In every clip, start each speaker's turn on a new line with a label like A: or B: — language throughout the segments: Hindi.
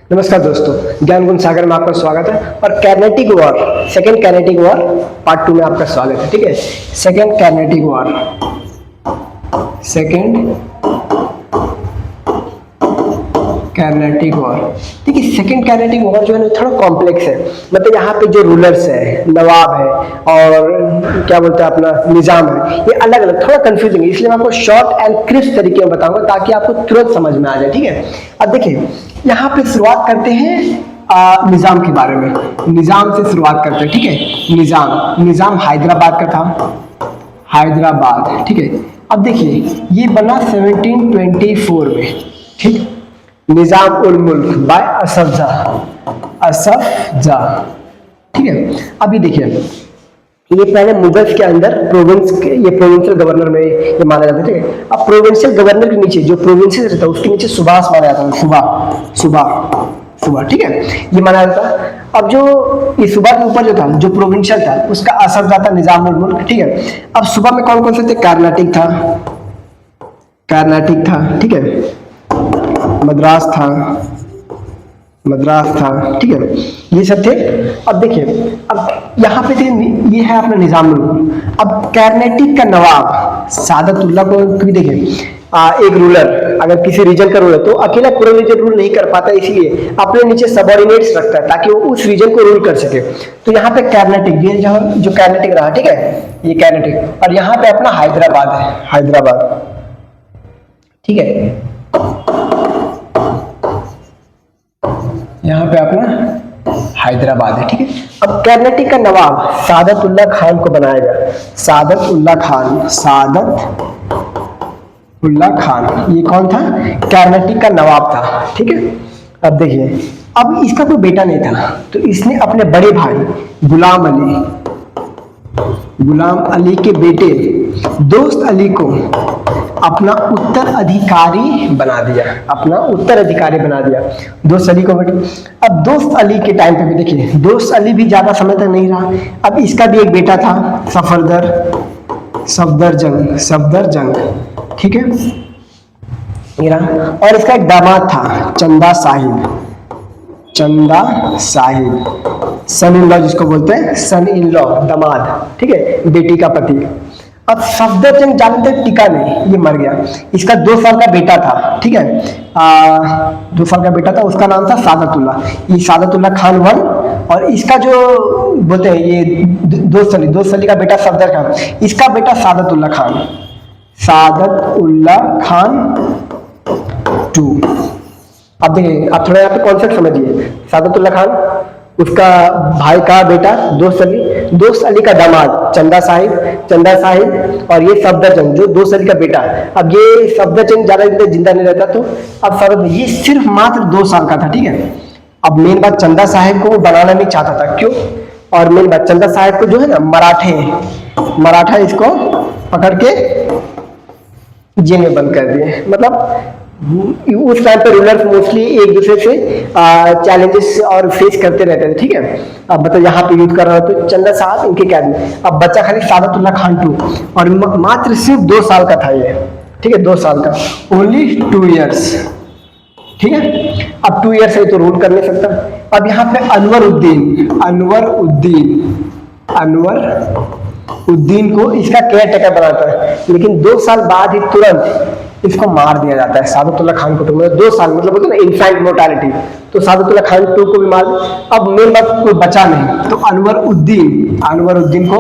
A: नमस्कार दोस्तों, ज्ञान गुण सागर में आपका स्वागत है। और कैर्नेटिक वॉर, सेकेंड कैर्नेटिक वॉर पार्ट 2 में आपका स्वागत है। ठीक है, सेकेंड कैर्नेटिक वॉर, सेकेंड कैर्नेटिक वॉर। देखिए, सेकेंड कैर्नेटिक वॉर जो है ना थोड़ा कॉम्प्लेक्स है। मतलब यहाँ पे जो रूलर्स है, नवाब है और क्या बोलते हैं अपना निजाम है, ये अलग अलग, थोड़ा कंफ्यूजिंग है। इसलिए मैं आपको शॉर्ट एंड क्रिस्प तरीके में बताऊंगा ताकि आपको तुरंत समझ में आ जाए। ठीक है, अब देखिए यहाँ पे शुरुआत करते हैं निजाम के बारे में। निजाम से शुरुआत करते हैं। ठीक है, निजाम हैदराबाद का था, हैदराबाद। ठीक है, अब देखिए ये बना 1724 में। ठीक, निजाम उल मुल्क बाय असफ जा। ठीक है, अभी देखिए ये पहले मुगल्स के अंदर ये प्रोविंशियल गवर्नर में ये माना जाता है। ठीक है, अब प्रोविंशियल गवर्नर के नीचे जो प्रोविंसेस रहता है उसके नीचे सुबास माना जाता है, सुबा। ठीक है, ये माना जाता है। अब जो ये सुबह के ऊपर जो था, जो प्रोविंशियल था, उसका असर जाता निजाम उल मुल्क। ठीक है, अब सुबह में कौन कौन से थे? कर्नाटक था। ठीक है, मद्रास था। ठीक है, ये सब थे। अब देखिए, अब यहाँ पे थे, ये है अपना निजाम उल मुल्क। अब कर्नाटक का नवाब सादतुल्लाह को भी देखिए, एक रूलर अगर किसी रीजन का रूलर तो अकेला पूरा रीजन रूल नहीं कर पाता, इसलिए अपने नीचे सबऑर्डिनेट्स रखता है ताकि वो उस रीजन को रूल कर सके। तो यहाँ पे कर्नाटक, ये जो कर्नाटक रहा, ठीक है, ये कर्नाटक, और यहाँ पे अपना हैदराबाद है, हैदराबाद। ठीक है, यहाँ पे अपना हैदराबाद है। ठीक है, अब कर्नाटक का नवाब सादतुल्लाह खान को बनाया गया। सादतुल्लाह खान, ये कौन था? कर्नाटक का नवाब था। ठीक है, अब देखिए, अब इसका कोई बेटा नहीं था, तो इसने अपने बड़े भाई गुलाम अली के बेटे दोस्त अली को अपना उत्तराधिकारी बना दिया। दोस्त अली को बेटे। अब दोस्त अली के टाइम पे भी देखिए, दोस्त अली भी ज्यादा समय तक नहीं रहा। अब इसका भी एक बेटा था, सफदर जंग। ठीक है, ये रहा। और इसका एक दामाद था, चंदा साहिब, सन इन लॉ जिसको बोलते हैं, सन इन लॉ, दामाद। ठीक है, बेटी का पति। अब सफदरजंग ज्यादा तक टिका नहीं, ये मर गया। इसका 2 साल का बेटा था। ठीक है, 2 साल का बेटा था, उसका नाम था सादतुल्लाह। ये सादतुल्लाह खान 1, और इसका जो बोलते हैं ये दोस्त अली का बेटा सफदर खान, इसका बेटा सादतुल्लाह खान 2। अब देखिए, आप थोड़ा यहाँ पे कॉन्सेप्ट समझिए। सादतुल्लाह खान, उसका भाई का बेटा दोस्त अली का दामाद चंदा साहिब, और ये सफदरजंग जो दोस्त अली का बेटा। अब ये सफदरजंग ज्यादा दिन जिंदा नहीं रहता, तो अब ये सिर्फ मात्र 2 साल का था। ठीक है, अब मेन बात, चंदा साहिब को बनाना नहीं चाहता था। क्यों? और मेन बात, चंदा साहिब को जो है ना मराठा इसको पकड़ के जेल में बंद कर दिए। मतलब उस टाइम पे रूलर्स मोस्टली एक दूसरे से चैलेंजेस और फेस करते रहते थे। ठीक है, अब मतलब यहाँ पे युद्ध कर रहा तो चंदा साहब इनके कैद में। अब बच्चा खाली सादतुल्लाह खान 2, और मात्र सिर्फ 2 साल का था ये। ठीक है, 2 साल का, ओनली 2 इयर्स। ठीक है, अब 2 इयर्स से तो रूल कर नहीं सकता। अब यहाँ पे अनवर उद्दीन को इसका केयर टेकर बनाता है, लेकिन 2 साल बाद ही तुरंत इसको मार दिया जाता है, सादतुल्लाह खान को। 2 साल मतलब बोलते हैं ना इनफैंट मोर्टालिटी, तो सादतुल्लाह खान 2 को भी मार। अब मेन बात, कोई बचा नहीं, तो अनवर उद्दीन को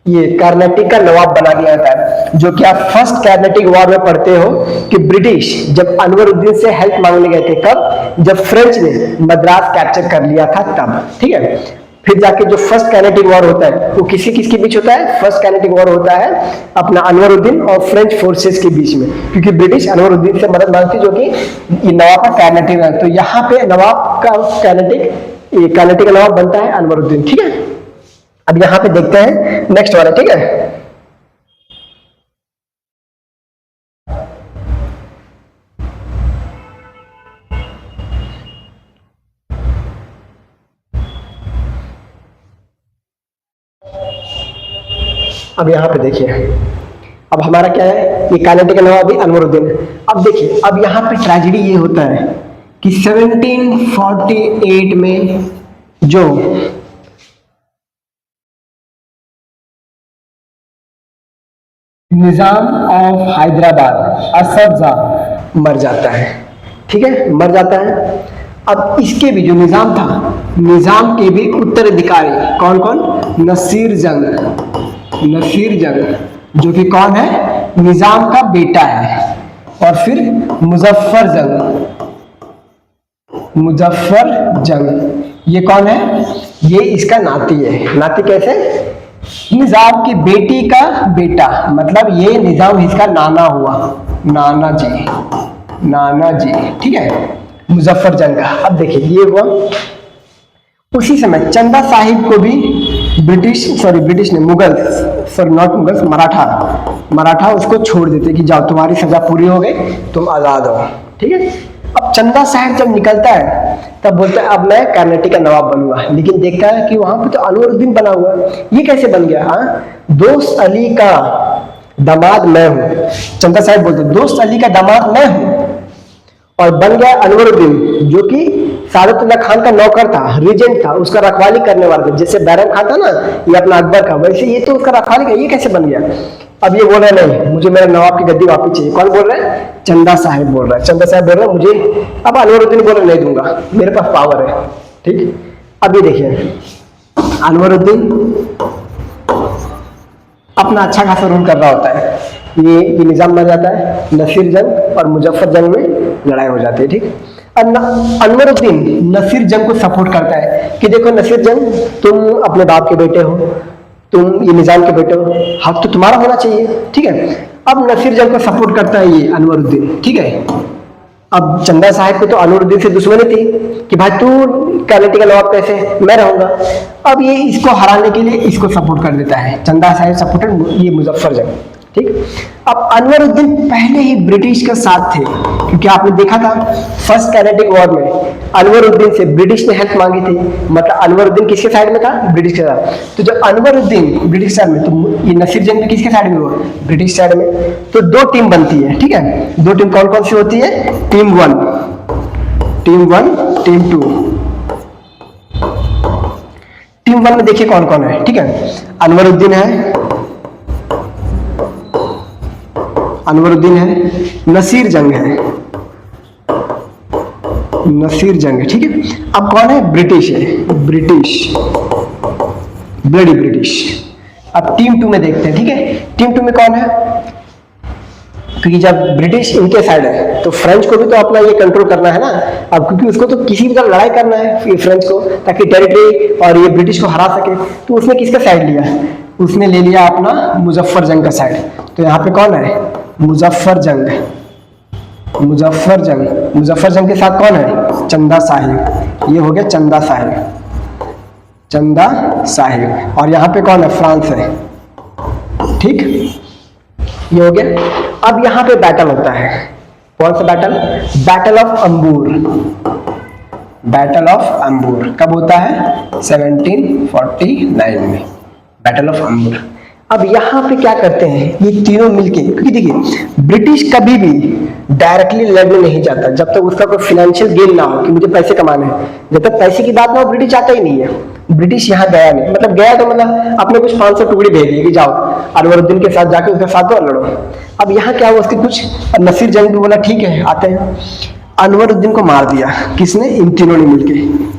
A: ये कर्नाटक का नवाब बना दिया जाता है। जो कि आप फर्स्ट कर्नाटक वॉर में पढ़ते हो कि ब्रिटिश जब अनवर उद्दीन से हेल्प मांगने गए थे, कब? जब फ्रेंच ने मद्रास कैप्चर कर लिया था तब। ठीक है, फिर जाके जो फर्स्ट कर्नाटक वॉर होता है वो किसके बीच होता है? फर्स्ट कर्नाटक वॉर होता है अपना अनवरुद्दीन और फ्रेंच फोर्सेस के बीच में, क्योंकि ब्रिटिश अनवरुद्दीन से मदद मांगती, जो कि ये नवाब का कर्नाटक है। तो यहाँ पे नवाब का कर्नाटक का नवाब बनता है अनवरुद्दीन। ठीक है, अब यहाँ पे देखते हैं नेक्स्ट वाला। ठीक है, अब यहाँ पे देखिए, अब हमारा क्या है, ये कर्नाटक का नवाब भी अनवरुद्दीन है। अब देखिए, अब यहाँ पे ट्रेजेडी ये होता है कि 1748 में जो निजाम ऑफ हैदराबाद असफ जाह मर जाता है, ठीक है, मर जाता है। अब इसके भी जो निजाम था, निजाम के भी उत्तराधिकारी कौन कौन? नसीर जंग, नसीर जंग जो कि कौन है? निजाम का बेटा है। और फिर मुजफ्फर जंग, मुजफ्फर जंग ये कौन है? ये इसका नाती है। नाती कैसे? निजाम की बेटी का बेटा, मतलब ये निजाम इसका नाना हुआ, नाना जी, नाना जी, ठीक है, मुजफ्फर जंग का। अब देखिए ये हुआ। उसी समय चंदा साहिब को भी ब्रिटिश ने, मुगल, सॉरी नॉट मुगल, मराठा उसको छोड़ देते कि जाओ तुम्हारी सजा पूरी हो गई, तुम आजाद हो, ठीक है। अब चंदा साहिब जब निकलता है तब बोलता है अब मैं कर्नाटक का नवाब बनूंगा, लेकिन देखता है कि वहां पे तो अनवरुद्दीन बना हुआ है, ये कैसे बन गया? हाँ, दोस्त अली का दामाद मैं हूं। चंदा साहिब बोलते दोस्त अली का दामाद मैं हूं, और बन गया अनवरुद्दीन जो कि सादतुल्लाह खान का नौकर था, रीजेंट था, उसका रखवाली करने वाला था। जैसे बैरम खान था ना ये अपना अकबर का, वैसे ये तो उसका रखवाली का, ये कैसे बन गया? अब ये बोल रहे नहीं, मुझे मेरा नवाब की गद्दी वापस चाहिए। कौन बोल रहा है? चंदा साहिब बोल रहा है। चंदा साहिब बोल रहा है मुझे, अब अनवरुद्दीन बोल रहा नहीं दूंगा, मेरे पास पावर है, ठीक। अब ये देखिए अनवरुद्दीन अपना अच्छा खासा रूल कर रहा होता है, ये निजाम मर जाता है, नसीर जंग और मुजफ्फर जंग में लड़ाई हो जाती है, ठीक। अनवरुद्दीन नसीर जंग को सपोर्ट करता है कि देखो नसीर जंग, तुम अपने बाप के बेटे हो, तुम ये निजाम के बेटे हो, हक तो तुम्हारा होना चाहिए, ठीक है। अब नसीर जंग को सपोर्ट करता है ये अनवरुद्दीन, ठीक है। अब चंदा साहिब को तो अनवरुद्दीन से दुश्मनी थी कि भाई तू कर्नाटक का नवाब कैसे, मैं रहूंगा। अब ये इसको हराने के लिए इसको सपोर्ट कर देता है, चंदा साहिब सपोर्टेड ये मुजफ्फर जंग, ठीक। अब अनवरुद्दीन पहले ही ब्रिटिश के साथ थे, क्योंकि आपने देखा था फर्स्ट कर्नाटक वॉर में अनवरुद्दीन से ब्रिटिश ने हेल्प मांगी थी, मतलब अनवरुद्दीन किसके साइड में था? ब्रिटिश के साथ। तो जब अनवरुद्दीन ब्रिटिश साइड में, तो ये नसीर जंग में किसके साइड में हुआ? ब्रिटिश साइड में। तो दो टीम बनती है, ठीक है। दो टीम कौन कौन सी होती है? Team 1, team 1, team 2। टीम 1 में देखिए कौन कौन है, ठीक है। अनवरुद्दीन है, अनवरुद्दीन है, नसीर जंग है, नसीर जंग है, ठीक है। अब कौन है? ब्रिटिश है, ब्रिटिश, ब्लडी ब्रिटिश। अब टीम 2 में देखते हैं, ठीक है। टीम 2 में कौन है? क्योंकि जब ब्रिटिश इनके साइड है तो फ्रेंच को भी तो अपना ये कंट्रोल करना है ना। अब क्योंकि उसको तो किसी भी तरह लड़ाई करना है ये फ्रेंच को, ताकि टेरिटरी और ये ब्रिटिश को हरा सके। तो उसने किसका साइड लिया? उसने ले लिया अपना मुजफ्फर जंग का साइड। तो यहाँ पे कौन है? मुजफ्फर जंग, मुजफ्फर जंग। मुजफ्फर जंग के साथ कौन है? चंदा साहिब। ये हो गया चंदा साहिब, चंदा साहिब। और यहाँ पे कौन है? फ्रांस है, ठीक, ये हो गया। अब यहाँ पे बैटल होता है, कौन सा battle? Battle of Ambur. Battle of Ambur कब होता है? 1749 में, बैटल ऑफ अंबूर। अब यहाँ पे क्या करते हैं ये तीनों मिलके, क्योंकि देखिए ब्रिटिश कभी भी डायरेक्टली लड़ने नहीं जाता जब तक उसका कोई फाइनेंशियल गेन ना हो कि मुझे पैसे कमाने हैं। जब तक पैसे की बात ना हो ब्रिटिश आता ही नहीं है। ब्रिटिश यहाँ गया नहीं, मतलब गया तो मतलब अपने कुछ 500 टुकड़ी भेज दिए कि जाओ अनवरुद्दीन के साथ जाके उसके साथ तो लड़ो। अब यहाँ क्या हुआ उसके कुछ, नसीर जंग भी बोला ठीक है आते हैं। अनवरुद्दीन को मार दिया, किसने? इन तीनों ने मिलके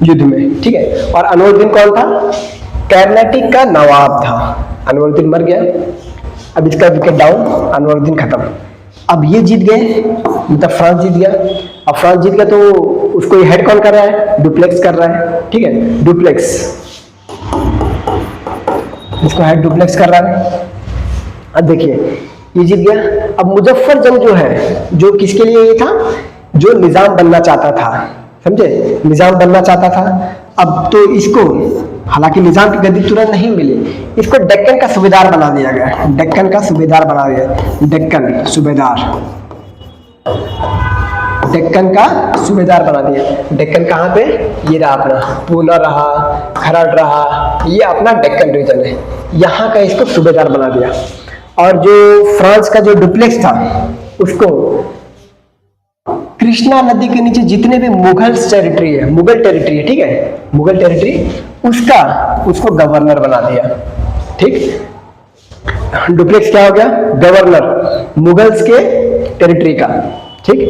A: युद्ध में, ठीक है। और अनवरुद्दीन कौन था? कर्नाटक का नवाब था। अनवरुद्दीन मर गया। अब इसका विकेट डाउन, अनवरुद्दीन खत्म। अब ये जीत गए, मतलब फ्रांस जीत गया। अब फ्रांस जीत गया तो उसको ये हेड कौन कर रहा है? डुप्लेक्स कर रहा है, ठीक है, डुप्लेक्स, इसको हेड डुप्लेक्स कर रहा है। अब देखिए ये जीत गया। अब मुजफ्फर जंग जो है, जो किसके लिए ये था? जो निजाम बनना चाहता था, समझे, निजाम बनना चाहता था। अब तो इसको, हालांकि निजाम की गद्दी तुरंत नहीं मिली, इसको डेक्कन का सूबेदार बना दिया गया। डेक्कन का सूबेदार बना दिया, डेक्कन सूबेदार, डेक्कन का सूबेदार बना दिया। डेक्कन कहाँ पे? ये रहा अपना पूना रहा, खरड़ रहा, ये अपना डेक्कन रीजन है, यहाँ का इसको सूबेदार बना दिया। और जो फ्रांस का जो डुप्लेक्स था उसको कृष्णा नदी के नीचे जितने भी मुगल टेरिटरी है, ठीक है, मुगल टेरिटरी, उसको गवर्नर बना दिया। ठीक, डुप्लेक्स क्या हो गया? गवर्नर मुगल्स के टेरिटरी का। ठीक,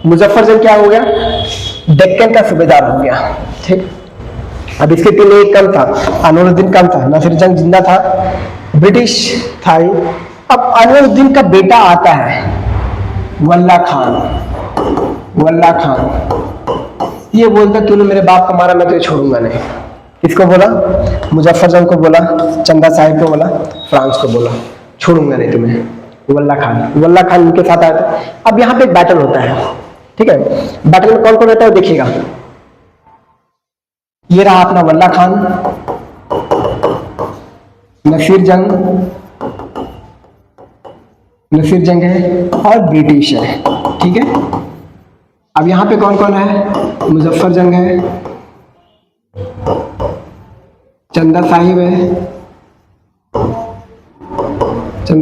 A: मुजफ्फरजंग क्या हो गया? डेक्कन का सूबेदार हो गया। ठीक, अब इसके पहले एक कम था, अनवरुद्दीन कम था, नसीरुद्दीन जिंदा था, ब्रिटिश था ही। अब अनवरुद्दीन का बेटा आता है वल्ला खान, ये बोलता तूने मेरे बाप को मारा, मैं तुझे छोड़ूंगा नहीं। किसको बोला? मुजफ्फरजंग को बोला, चंदा साहिब को बोला, फ्रांस को बोला, छोड़ूंगा नहीं तुम्हें। वल्ला खान उनके साथ आया था। अब यहाँ पे एक बैटल होता है। ठीक है, बैटल में कौन कौन रहता है देखिएगा। ये रहा अपना वल्ला खान, नसीर जंग है और ब्रिटिश है। ठीक है, अब यहां पे कौन कौन है? मुजफ्फर जंग है, चंदा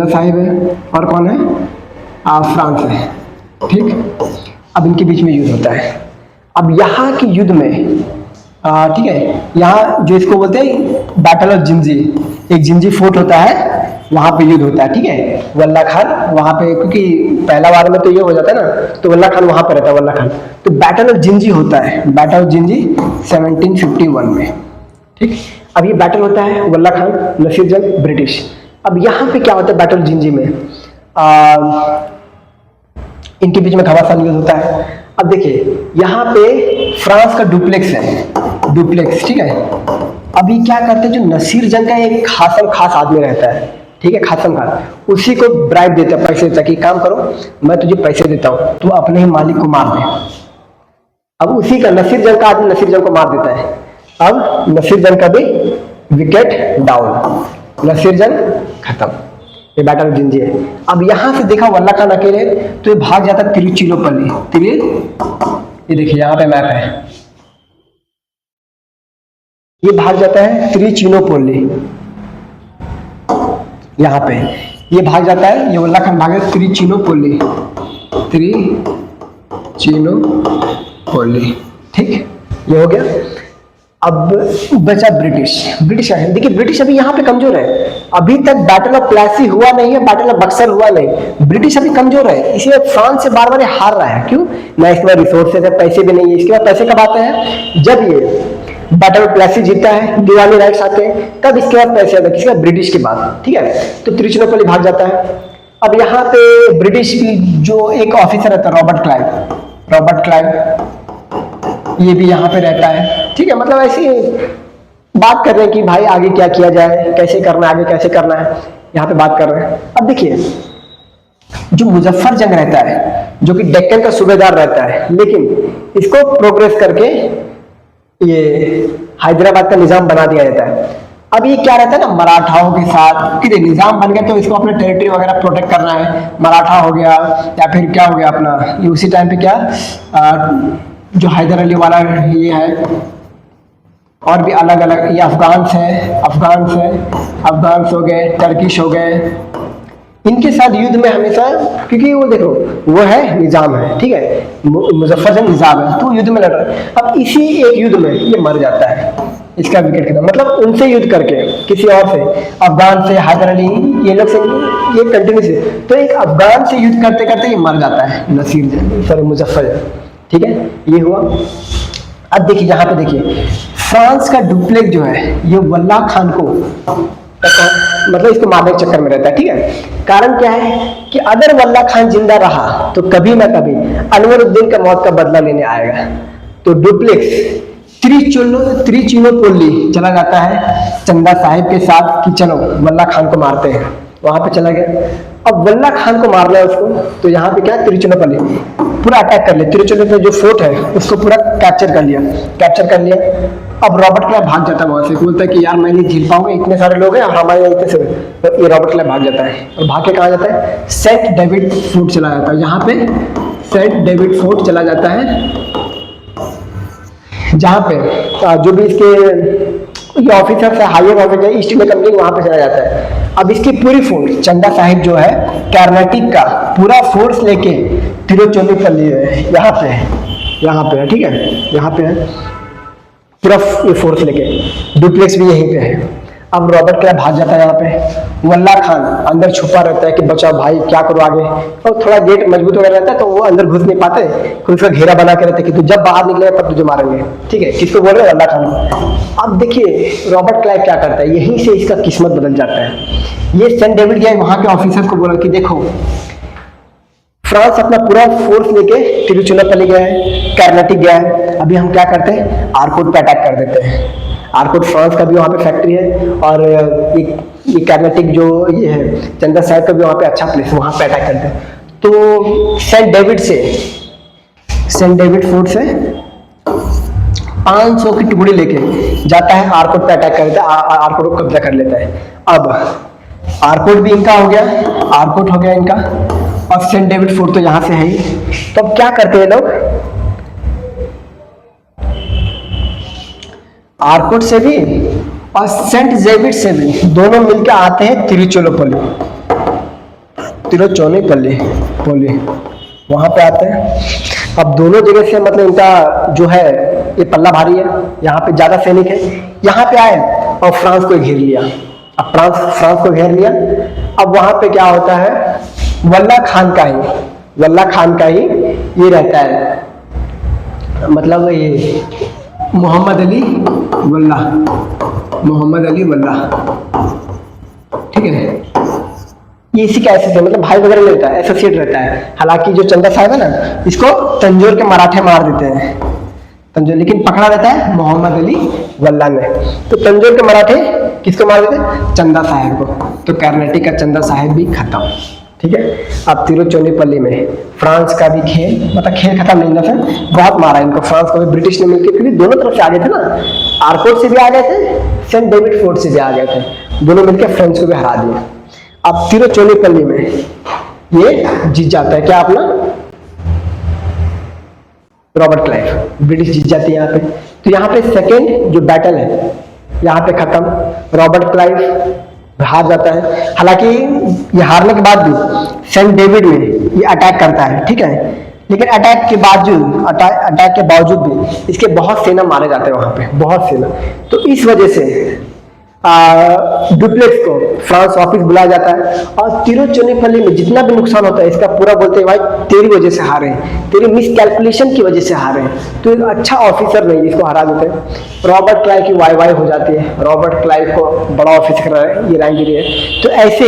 A: साहिब है और कौन है? फ्रांस है। ठीक, अब इनके बीच में युद्ध होता है। अब यहाँ के युद्ध में ठीक है, यहाँ जो इसको बोलते हैं बैटल ऑफ जिंजी, एक जिंजी फोर्ट होता है, वहां पे युद्ध होता है। ठीक है, वल्ला खान वहां पे, क्योंकि पहला बार में तो ये हो जाता है ना, तो वल्ला खान वहां पे रहता है, वल्ला खान। तो बैटल ऑफ जिंजी होता है, बैटल ऑफ जिंजी 1751 में। ठीक, अब ये बैटल होता है वल्ला खान, नसीर जंग, ब्रिटिश। अब यहाँ पे क्या होता है बैटल ऑफ जिंजी में? इनके बीच में घमासान युद्ध होता है। अब देखिए यहाँ पे फ्रांस का डुप्लेक्स, ठीक है। अभी क्या करते हैं, जो नसीर जंग का एक खास आदमी रहता है, ठीक है, खास, उसी को ब्राइब देता है, पैसे देता है कि काम करो, मैं तुझे पैसे देता हूँ, तू अपने ही मालिक को मार दे। अब उसी का नसीर जंग का आदमी नसीर जंग को मार देता है। अब नसीर जंग का भी विकेट डाउन, नसीर जंग खत्म। ये बैटल जिंजी है। अब यहां से देखा वल्ला खान अकेले, तो ये भाग जाता है तिरुचिरापल्ली। ये देखिए यहाँ पे मैप है, ये भाग जाता है तिरुचिरापल्ली, यहाँ पे ये भाग जाता है, ये वल्ला खान भाग जाता है तिरुचिरापल्ली। ठीक, ये हो गया। अब बचा ब्रिटिश है। देखिए ब्रिटिश अभी यहाँ पे कमजोर है, अभी तक बैटल ऑफ प्लासी हुआ नहीं है, बैटल ऑफ बक्सर हुआ नहीं, ब्रिटिश अभी कमजोर है, इसलिए फ्रांस से बार बार हार रहा है। क्यों? ना इसके बाद रिसोर्सेज है, पैसे भी नहीं है। इसके बाद पैसे कब आते हैं? जब ये बैटल ऑफ प्लासी जीतता है, दिवाली राइट्स आते हैं, तब इसके बाद पैसे आते हैं। किसके बाद? ब्रिटिश के बाद। ठीक है, तो तिरुचिरापल्ली भाग जाता है। अब यहाँ पे ब्रिटिश की जो एक ऑफिसर रहता है रॉबर्ट क्लाइव, ये भी यहाँ पे रहता है। ठीक है, मतलब ऐसी बात कर रहे हैं कि भाई आगे क्या किया जाए, कैसे करना है, आगे कैसे करना है, यहाँ पे बात कर रहे हैं। अब देखिए जो मुजफ्फर जंग रहता है, जो कि डेक्कन का सूबेदार रहता है, लेकिन इसको प्रोग्रेस करके ये हैदराबाद का निजाम बना दिया जाता है। अब ये क्या रहता है ना, मराठाओं के साथ कि निजाम बन गया तो इसको अपने टेरिटरी वगैरह प्रोटेक्ट करना है, मराठा हो गया या फिर क्या हो गया अपना, ये उसी टाइम पे क्या जो हैदर अली वाला ये है, और भी अलग अलग, ये अफगान्स हो गए, टर्किश हो गए, इनके साथ युद्ध में हमेशा, क्योंकि वो देखो वो है निजाम है, ठीक है, मुजफ्फरजंग निजाम है, तो युद्ध में लड़ रहा है। अब इसी एक युद्ध में ये मर जाता है, इसका विकेट खत्म। मतलब उनसे युद्ध करके, किसी और से, अफगान से, हैदर अली, ये लोग से ये कंटिन्यू से, तो एक अफगान से युद्ध करते करते ये मर जाता है मुजफ्फरजंग। ठीक है, ये हुआ। अब देखिए यहाँ पे देखिए फ्रांस का डुप्लेक्स जो है, ये वल्ला खान को मतलब इसको मारने के चक्कर में रहता है। ठीक है, कारण क्या है कि अगर वल्ला खान जिंदा रहा तो कभी ना कभी अनवरुद्दीन का मौत का बदला लेने आएगा। तो डुप्लेक्स तिरुचिरापल्ली चला जाता है चंदा साहिब के साथ कि चलो वल्ला खान को मारते हैं, वहां पे चला गया। अब वल्ला खान को मारना है उसको, तो यहाँ पे क्या, तिरुचिरापल्ली पूरा अटैक कर लिया, तिरुचिरापल्ली जो फोर्ट है उसको पूरा कैप्चर कर लिया। अब रॉबर्ट क्लाइव भाग जाता है वहां से, बोलता है कि यार मैं नहीं झेल पाऊंगा, इतने सारे लोग हैं और हमारे यहाँ इतने से, तो ये रॉबर्ट क्लाइव भाग जाता है। और भाग के कहाँ जाता है? सेंट डेविड फोर्ट चला जाता है। यहाँ पे सेंट डेविड फोर्ट चला जाता है, जहाँ पे जो भी इसके ये ऑफिसर से higher officer East India Company वहां पे चला जाता है। अब इसकी पूरी फोर्स चंदा साहिब जो है कर्नाटक का पूरा फोर्स लेके तिरुचोलीपल्ली यहाँ पे है, ठीक है, यहाँ पे है पूरा ये फोर्स लेके, डुप्लेक्स भी यहीं पे है। अब रॉबर्ट क्लाइव भाग जाता है यहाँ पे, वल्ला खान अंदर छुपा रहता है कि बचाओ भाई क्या करो आगे, और थोड़ा गेट मजबूत वगैरह रहता है तो वो अंदर घुस नहीं पाते, फिर उसका घेरा बना के रहते कि तू जब बाहर निकलेगा तब तुझे मारेंगे, ठीक है। किसको बोल रहे हैं? वल्ला खान को। अब देखिए रॉबर्ट क्लाइव क्या करता है, यहीं से इसका किस्मत बदल जाता है। ये सेंट डेविड गया वहां के ऑफिसर को बोला कि देखो फ्रांस अपना पूरा फोर्स लेके तिरुचिरापल्ली गया है, कर्नाटक गया है, अभी हम क्या करते हैं, आर्कोट पे अटैक कर देते हैं। आर्कोट फ्रांस का भी वहाँ पे फैक्ट्री है, और ये कर्नाटक जो ये है चंदा साहिब का भी वहाँ पे अच्छा प्लेस, वहाँ पे अटैक करते हैं। तो सेंट डेविड फोर्ट से 500 की टुकड़ी लेके जाता है, आर्कोट पे अटैक कर देता है, आर्कोट को कब्जा कर लेता है। अब आर्कोट भी इनका हो गया, आर्कोट हो गया इनका, और सेंट डेविड फोर्ट तो यहाँ से है ही। तो अब क्या करते हैं लोग, आर्कोट से भी और सेंट डेविड से भी दोनों मिलकर आते हैं तिरुचिरापल्ली वहां पे आते हैं। अब दोनों जगह से मतलब इनका जो है ये पल्ला भारी है, यहाँ पे ज्यादा सैनिक है, यहाँ पे आए और फ्रांस को घेर लिया। अब फ्रांस को घेर लिया। अब वहां पे क्या होता है, वल्ला खान का ही ये रहता है, मतलब ये मोहम्मद अली वल्ला, ठीक है। ये इसी का एसोसिएट मतलब भाई वगैरह नहीं रहता है, एसोसिएट रहता है। हालांकि जो चंदा साहिब है ना, इसको तंजौर के मराठे मार देते हैं, तंजौर, लेकिन पकड़ा रहता है मोहम्मद अली वल्ला ने। तो तंजौर के मराठे किसको मार देते हैं, चंदा साहिब को। तो कर्नाटक का चंदा साहिब भी खत्म, ठीक है। अब तिरुचोलीपल्ली में फ्रांस का भी खेल, मतलब खेल खत्म नहीं, था बहुत मारा इनको फ्रांस को भी, ब्रिटिश ने मिलकर, क्योंकि दोनों तरफ से आ गए थे ना, आर्कोट से भी आ गए थे, सेंट डेविड फोर्ट से भी आ गए थे, दोनों मिलकर फ्रेंच को भी हरा दिया। अब तिरुचोलीपल्ली में ये जीत जाता है, क्या अपना रॉबर्ट क्लाइव, ब्रिटिश जीत जाती है यहाँ पे। तो यहाँ पे सेकेंड जो बैटल है यहाँ पे खत्म, रॉबर्ट क्लाइव हार जाता है। हालांकि ये हारने के बाद भी सेंट डेविड में ये अटैक करता है, ठीक है, लेकिन अटैक के बावजूद भी इसके बहुत सेना मारे जाते हैं वहां पे, बहुत सेना। तो इस वजह से डुप्लेक्स को फ्रांस वापस बुलाया जाता है, और तिरुचोलीपल्ली में जितना भी नुकसान होता है इसका पूरा बोलते हैं भाई तेरी वजह से हारे, तेरी मिस कैलकुलेशन की वजह से हारे, तो एक अच्छा ऑफिसर नहीं, इसको हरा देते हैं। रॉबर्ट क्लाइव की वाई हो जाती है, रॉबर्ट क्लाइव को बड़ा ऑफिसर है, ये रैंकगिरी है। तो ऐसे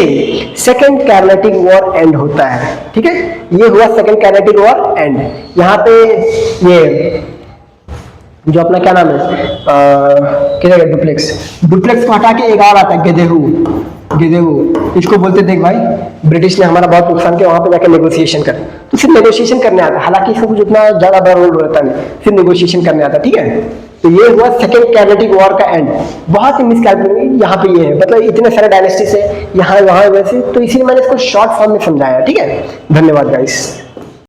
A: सेकेंड कर्नाटक वॉर एंड होता है, ठीक है। ये हुआ सेकेंड कर्नाटक वॉर एंड। यहाँ पे ये जो अपना क्या नाम है, क्या डुप्लेक्स को हटा के एक और आता है गेदेहू, इसको बोलते देख भाई ब्रिटिश ने हमारा बहुत नुकसान किया, वहां पे जाकर नेगोशिएशन कर, तो सिर्फ नेगोशिएशन करने आता है, हालांकि इसको कुछ उतना ज्यादा बड़ा रोल रहता नहीं, सिर्फ नेगोशिएशन करने आता है, ठीक है। तो ये हुआ सेकेंड कर्नाटक वॉर का एंड। बहुत ही मिसकैलकुलेशन यहाँ पे ये है, मतलब इतने सारे डायनेस्टी से यहाँ वहां वैसे, तो इसीलिए मैंने इसको शॉर्ट फॉर्म में समझाया, ठीक है। धन्यवाद गाइस।